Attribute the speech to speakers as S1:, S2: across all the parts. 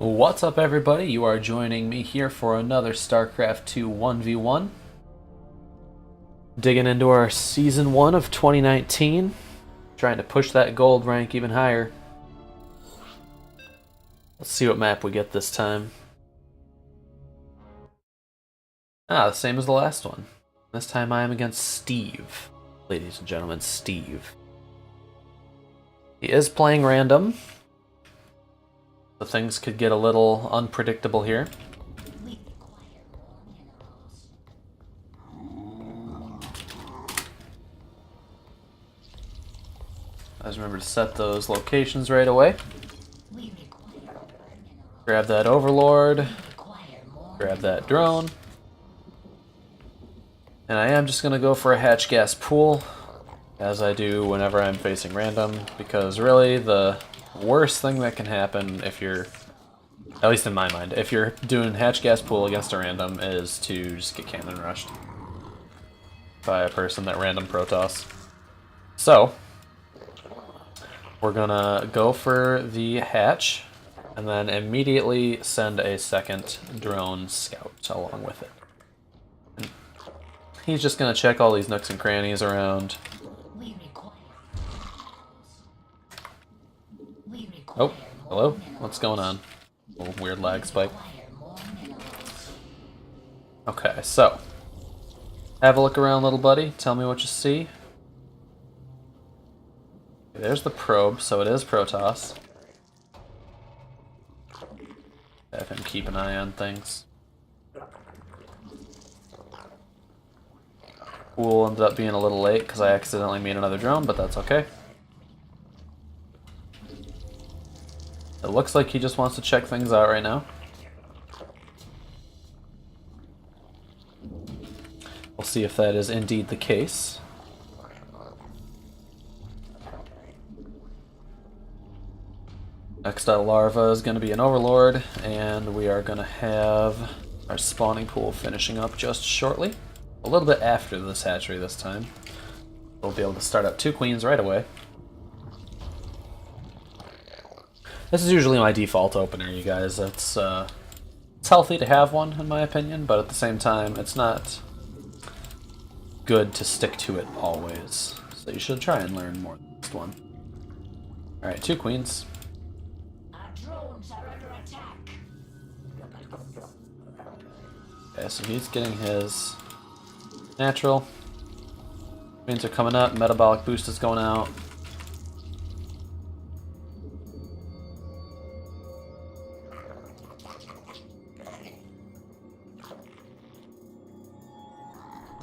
S1: What's up, everybody? You are joining me here for another Starcraft 2 1v1. Digging into our Season 1 of 2019. Trying to push that gold rank even higher. Let's see what map we get this time. The same as the last one. This time I am against Steve. Ladies and gentlemen, Steve. He is playing random. So things could get a little unpredictable here. Guys, remember to set those locations right away. Grab that Overlord. Grab that drone. And I am just going to go for a hatch gas pool, as I do whenever I'm facing random, because really the worst thing that can happen if you're, at least in my mind, if you're doing hatch gas pool against a random is to just get cannon rushed by a person that random Protoss. So, we're gonna go for the hatch, and then immediately send a second drone scout along with it. And he's just gonna check all these nooks and crannies around. Oh, hello? What's going on? A little weird lag spike. Okay, so. Have a look around, little buddy. Tell me what you see. Okay, there's the probe, so it is Protoss. Have him keep an eye on things. Pool ended up being a little late because I accidentally made another drone, but that's okay. It looks like he just wants to check things out right now. We'll see if that is indeed the case. Next up, larva is going to be an Overlord, and we are going to have our spawning pool finishing up just shortly. A little bit after this hatchery this time. We'll be able to start up 2 queens right away. This is usually my default opener, you guys. It's healthy to have one, in my opinion, but at the same time, it's not good to stick to it always. So you should try and learn more than this one. Alright, 2 queens.
S2: Our drones are under attack.
S1: Okay, so he's getting his natural. Queens are coming up, metabolic boost is going out.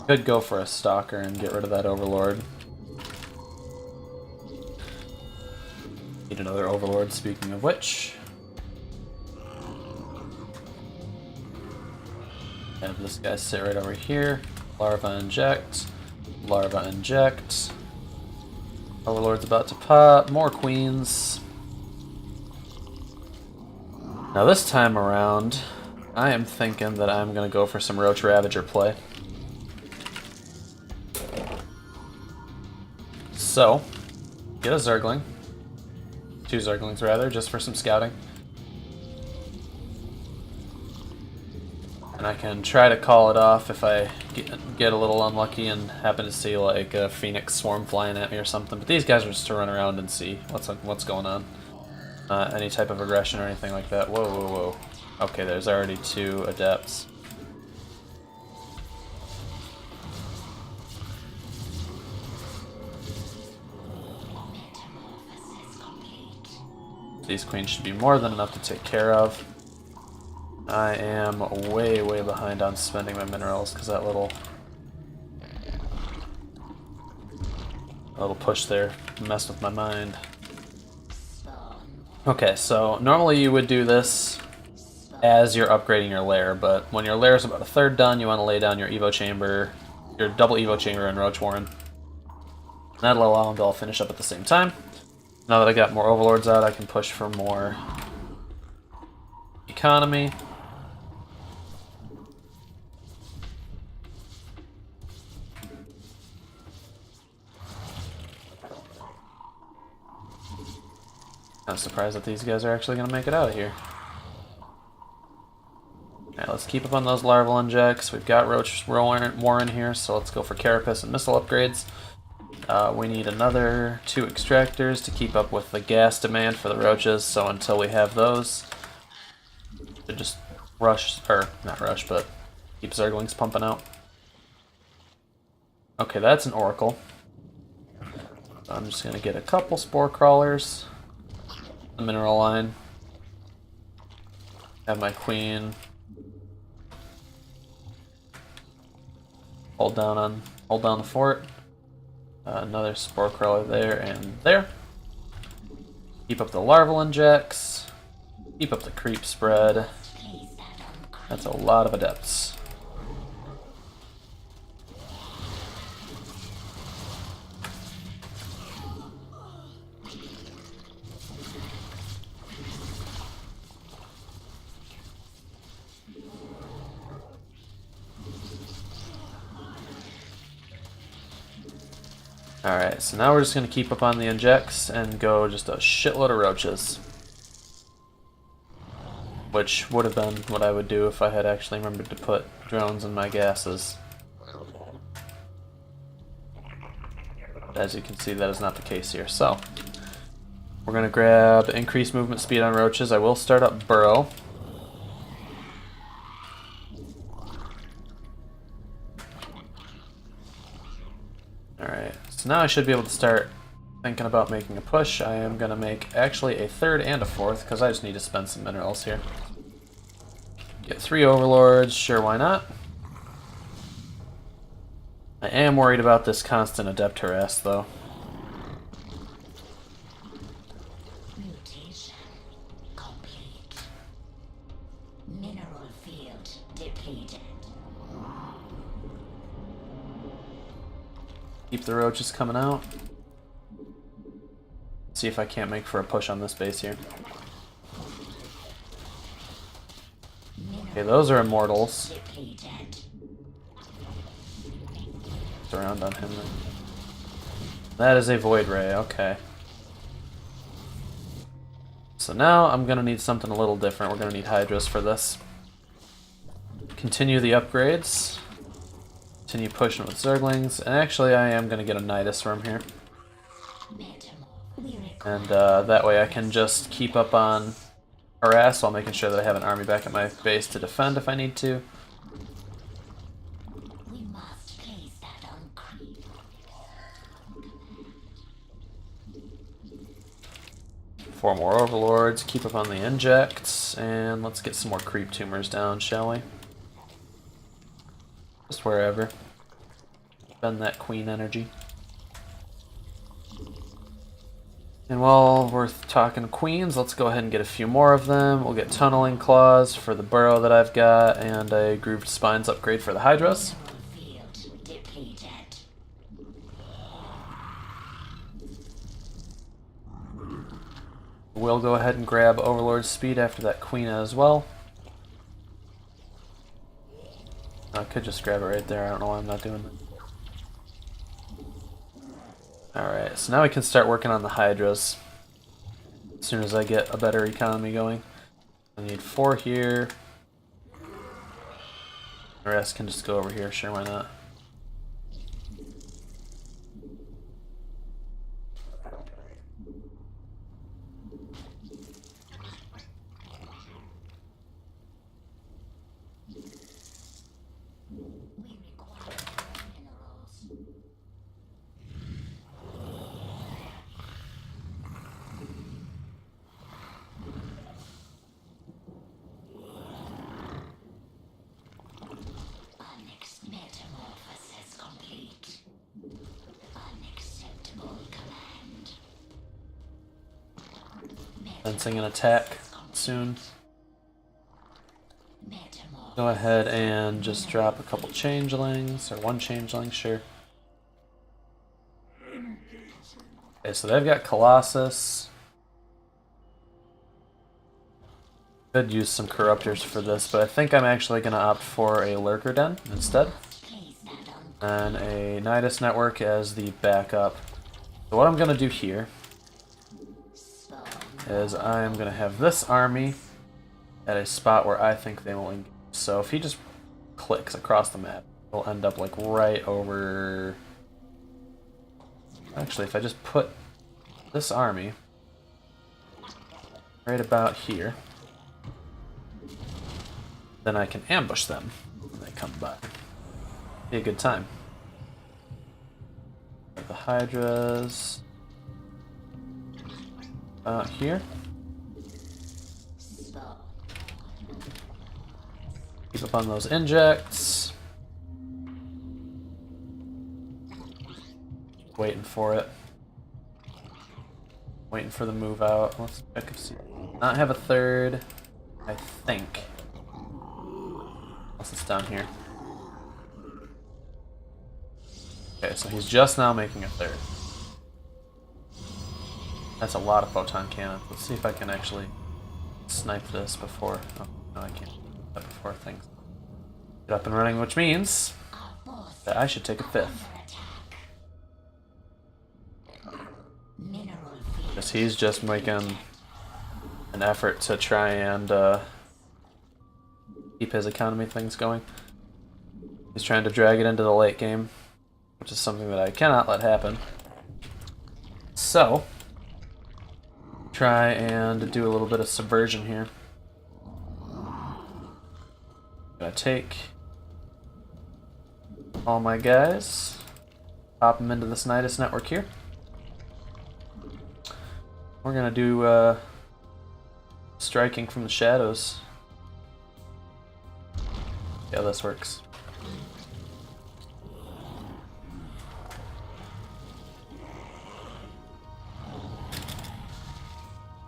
S1: Could go for a stalker and get rid of that Overlord. Need another Overlord, speaking of which. Have this guy sit right over here. Larva inject. Larva inject. Overlord's about to pop. More queens. Now this time around, I am thinking that I'm going to go for some Roach Ravager play. So, get a Zergling. 2 Zerglings rather, just for some scouting. And I can try to call it off if I get a little unlucky and happen to see like a Phoenix swarm flying at me or something. But these guys are just to run around and see what's going on. Any type of aggression or anything like that. Whoa, whoa, whoa. Okay, there's already 2 adepts. These queens should be more than enough to take care of. I am way, way behind on spending my minerals because that little push there messed with my mind. Okay, so normally you would do this as you're upgrading your lair, but when your lair is about a third done, you want to lay down your Evo chamber, your double Evo chamber and Roach Warren. That'll allow them to all finish up at the same time. Now that I got more Overlords out, I can push for more economy. I'm surprised that these guys are actually going to make it out of here. Alright, let's keep up on those larval injects. We've got Roach Warren here, so let's go for Carapace and missile upgrades. We need another 2 extractors to keep up with the gas demand for the roaches, so until we have those, to just rush, or not rush, but keep Zerglings pumping out. Okay, that's an Oracle. So I'm just gonna get a couple Spore Crawlers, the mineral line, have my Queen hold down the fort. Another Spore Crawler there and there. Keep up the larval injects. Keep up the creep spread. That's a lot of adepts. Alright, so now we're just going to keep up on the injects and go just a shitload of roaches. Which would have been what I would do if I had actually remembered to put drones in my gases. As you can see, that is not the case here. So, we're going to grab increased movement speed on roaches. I will start up Burrow. Alright, so now I should be able to start thinking about making a push. I am going to make actually a 3rd and a 4th, because I just need to spend some minerals here. Get 3 overlords, sure, why not? I am worried about this constant adept harass, though.
S2: Mutation complete. Mineral field depleted.
S1: Keep the roaches coming out. See if I can't make for a push on this base here. Okay, those are immortals. It's around on him then. That is a void ray, okay. So now I'm gonna need something a little different. We're gonna need Hydras for this. Continue the upgrades. Continue pushing with Zerglings. And actually I am gonna get a Nidus from here. And that way I can just keep up on harass while making sure that I have an army back at my base to defend if I need to.
S2: We must place that on creep.
S1: 4 more overlords, keep up on the injects, and let's get some more creep tumors down, shall we? Just wherever. Spend that queen energy. And while we're talking queens, let's go ahead and get a few more of them. We'll get tunneling claws for the burrow that I've got, and a grooved spines upgrade for the Hydras.
S2: Field depleted.
S1: We'll go ahead and grab Overlord's speed after that queen as well. I could just grab it right there, I don't know why I'm not doing that. Alright, so now we can start working on the Hydras. As soon as I get a better economy going. I need 4 here. The rest can just go over here, sure, why not?
S2: We require minerals. Onyx metamorphosis complete. Unacceptable command.
S1: Sensing an attack soon.
S2: Metamorphosis.
S1: Go ahead and just drop a couple changelings, or 1 changeling, sure. Okay, so they've got Colossus. Could use some Corruptors for this, but I think I'm actually going to opt for a Lurker Den instead.
S2: Place that on
S1: And a Nidus Network as the backup. So what I'm going to do here is I'm going to have this army at a spot where I think they will engage. So if he just clicks across the map, he'll end up like right over... Actually, if I just put this army right about here, then I can ambush them when they come by. Be a good time. The Hydras out here. Keep up on those injects. Waiting for it. Waiting for the move out. Let's check if see. Not have a third, I think. Unless it's down here. Okay, so he's just now making a third. That's a lot of photon cannons. Let's see if I can actually snipe this before. Oh, no, I can't. That before things get up and running, which means that I should take a fifth. Because he's just making an effort to try and keep his economy things going. He's trying to drag it into the late game, which is something that I cannot let happen. So, try and do a little bit of subversion here. Gonna take all my guys, pop them into this Nidus network here. We're gonna do striking from the shadows. Yeah, this works.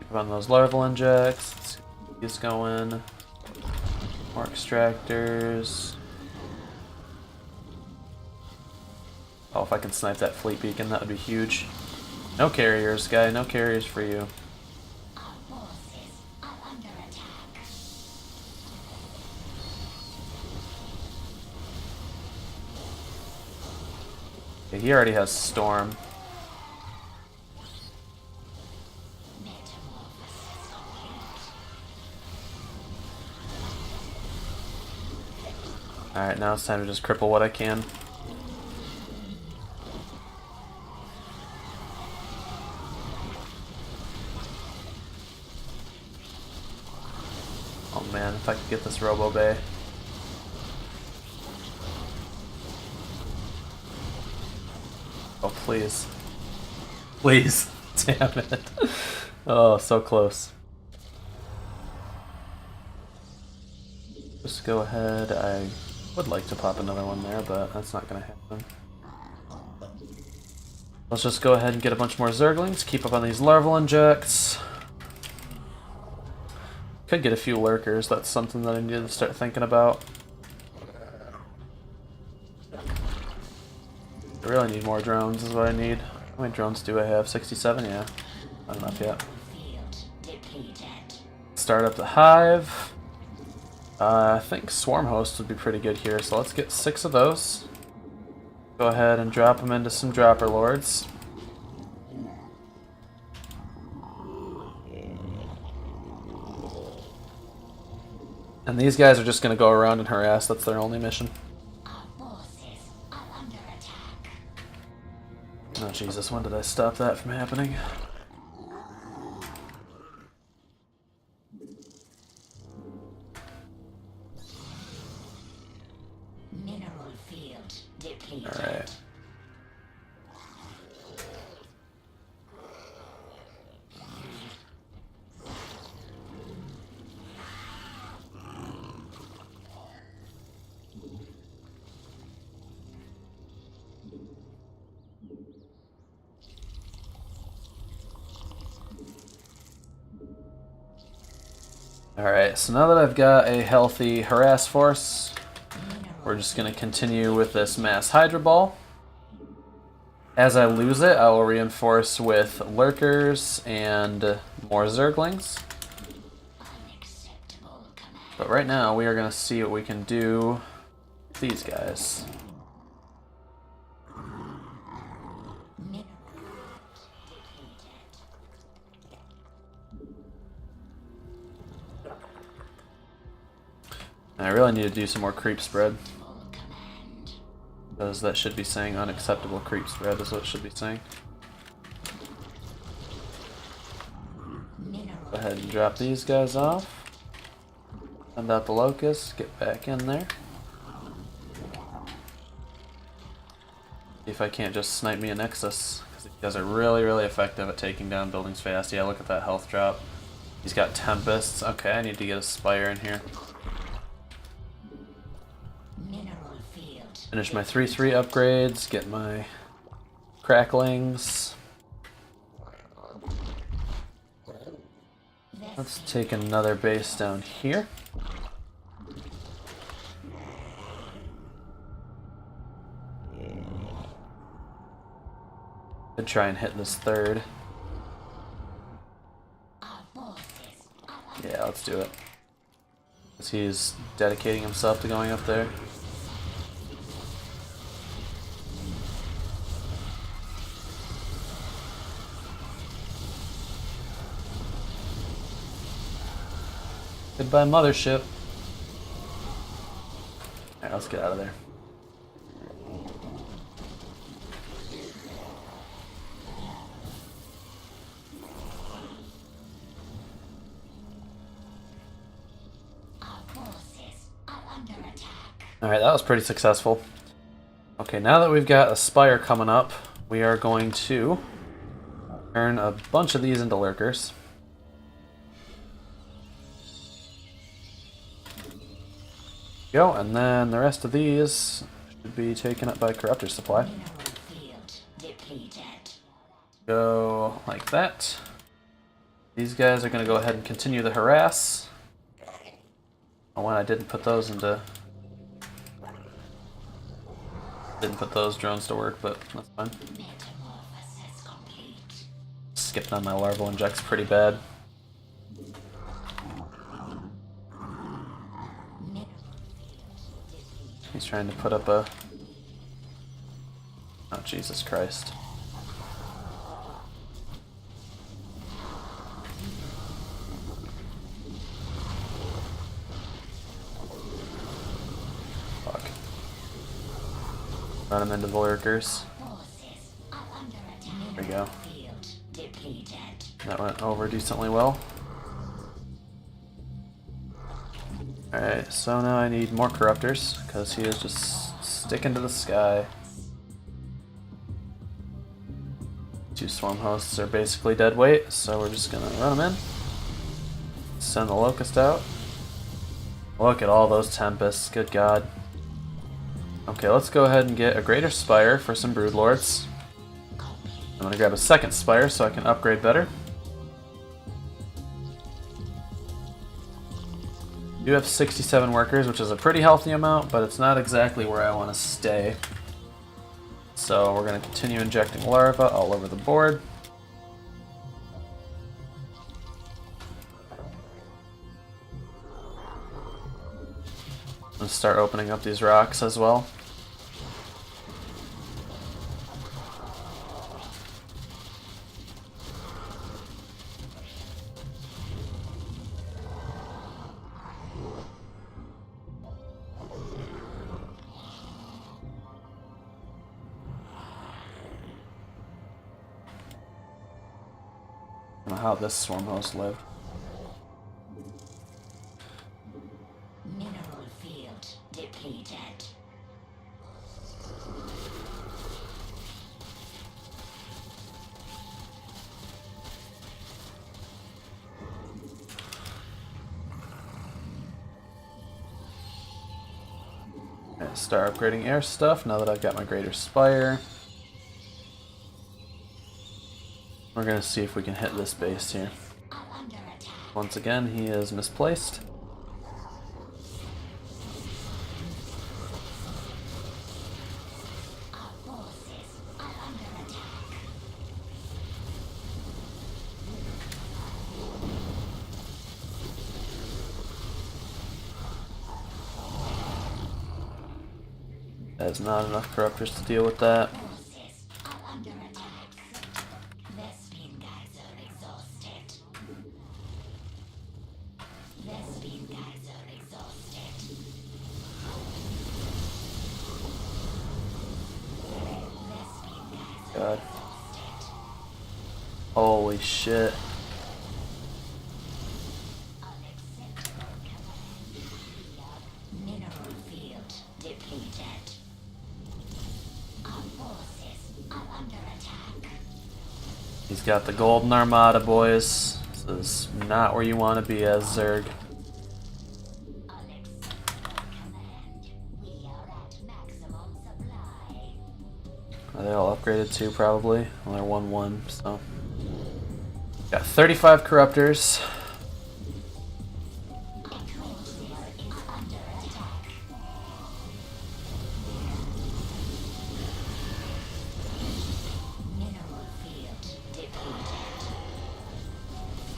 S1: Keep on those larval injects. Let's keep these going. More extractors. Oh, if I can snipe that fleet beacon, that would be huge. No carriers, guy. No carriers for you.
S2: Our forces are under attack.
S1: Okay, he already has Storm.
S2: Metamorphosis complete.
S1: Alright, now it's time to just cripple what I can. Oh man, if I could get this Robo Bay. Oh, please. Please. Damn it. Oh, so close. Just go ahead. I would like to pop another one there, but that's not going to happen. Let's just go ahead and get a bunch more Zerglings. Keep up on these larval injects. Could get a few lurkers. That's something that I need to start thinking about. I really need more drones is what I need. How many drones do I have? 67? Yeah. Not enough yet.
S2: Field depleted.
S1: Start up the hive. I think swarm hosts would be pretty good here, so let's get 6 of those. Go ahead and drop them into some dropper lords. And these guys are just going to go around and harass. That's their only mission.
S2: Our forces are under attack.
S1: Oh Jesus, when did I stop that from happening?
S2: Mineral field depleted.
S1: Alright. Alright, so now that I've got a healthy harass force, we're just going to continue with this mass Hydra Ball. As I lose it, I will reinforce with lurkers and more Zerglings.
S2: Unacceptable command.
S1: But right now, we are going to see what we can do with these guys.
S2: Mineral depleted.
S1: And I really need to do some more creep spread.
S2: Full command.
S1: Because that should be saying unacceptable creep spread is what it should be saying.
S2: Mineral
S1: Go ahead and drop these guys off. Send out the locusts, get back in there. See if I can't just snipe me a Nexus. Because these guys are really, really effective at taking down buildings fast. Yeah, look at that health drop. He's got Tempests. Okay, I need to get a Spire in here.
S2: mineral field.
S1: Finish my 3/3 upgrades, get my cracklings. Let's take another base down here. Could try and hit this third.
S2: Our forces are
S1: Yeah, let's do it. Because he's dedicating himself to going up there. Goodbye, mothership. Alright, let's get out of there. Alright, that was pretty successful. Okay, now that we've got a Spire coming up, we are going to turn a bunch of these into lurkers. Go, and then the rest of these should be taken up by Corruptor Supply.
S2: mineral field depleted.
S1: Go like that. These guys are going to go ahead and continue the harass. Oh, when I didn't put those into... Didn't put those drones to work, but that's fine.
S2: Metamorphosis complete.
S1: Skipping on my larval injects pretty bad.
S2: Mineral field depleted.
S1: He's trying to put up a... Oh, Jesus Christ. Fuck. Run him into the lurkers.
S2: Forces are under attack.
S1: There we go.
S2: Field depleted.
S1: That went over decently well. Alright, so now I need more corruptors, because he is just sticking to the sky. Two swarm hosts are basically dead weight, so we're just gonna run them in. Send the locust out. Look at all those tempests, good god. Okay, let's go ahead and get a greater spire for some broodlords. I'm gonna grab a second spire so I can upgrade better. I do have 67 workers, which is a pretty healthy amount, but it's not exactly where I want to stay. So we're going to continue injecting larvae all over the board. I'm going to start opening up these rocks as well. I don't know how this swarm host lived.
S2: Mineral field depleted.
S1: Okay, start upgrading air stuff now that I've got my greater spire. We're gonna see if we can hit this base here.
S2: Are under attack.
S1: Once again, he is misplaced.
S2: Our forces are under attack.
S1: That is not enough corruptors to deal with that.
S2: Forces are under attack. Their spin guides are exhausted. Their spin guides are exhausted.
S1: Holy shit.
S2: Mineral field depleted. Our forces are under attack.
S1: He's got the golden armada, boys. This is not where you want to be as Zerg.
S2: We are at maximum supply.
S1: Are they all upgraded too, probably? Well, they're 1-1, so. Got 35 corruptors.
S2: Mineral field depleted.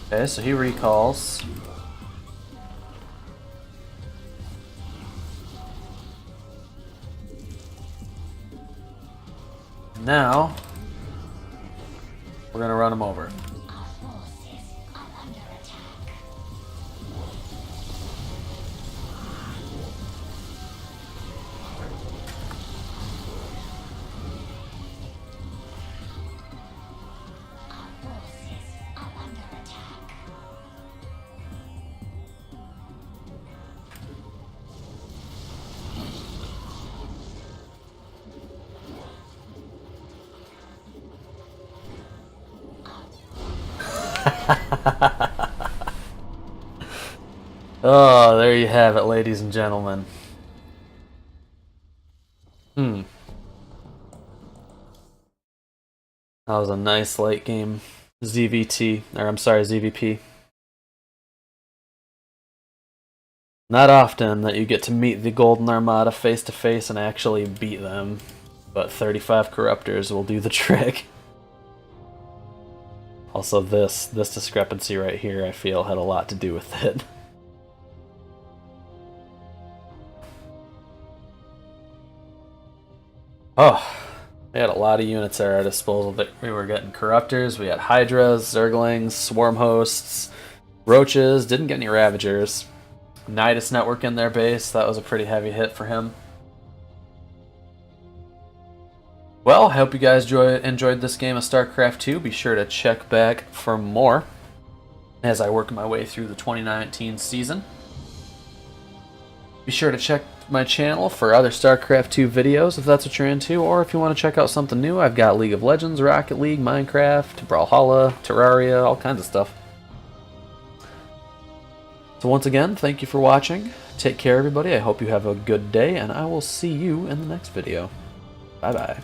S1: Okay, so he recalls. Now, we're gonna run him over.
S2: Our forces are under attack. Our forces are under attack.
S1: Oh, there you have it, ladies and gentlemen. That was a nice late game ZVT, or I'm sorry, ZVP. Not often that you get to meet the Golden Armada face to face and actually beat them, but 35 corruptors will do the trick. Also, this discrepancy right here, I feel, had a lot to do with it. Oh, we had a lot of units at our disposal. That we were getting corruptors, we had hydras, zerglings, swarm hosts, roaches, didn't get any ravagers. Nidus network in their base, that was a pretty heavy hit for him. Well, I hope you guys enjoyed this game of Starcraft 2. Be sure to check back for more as I work my way through the 2019 season. Be sure to check my channel for other Starcraft 2 videos if that's what you're into, or if you want to check out something new, I've got League of Legends, Rocket League, Minecraft, Brawlhalla, Terraria, all kinds of stuff. So once again, thank you for watching. Take care, everybody. I hope you have a good day, and I will see you in the next video. Bye-bye.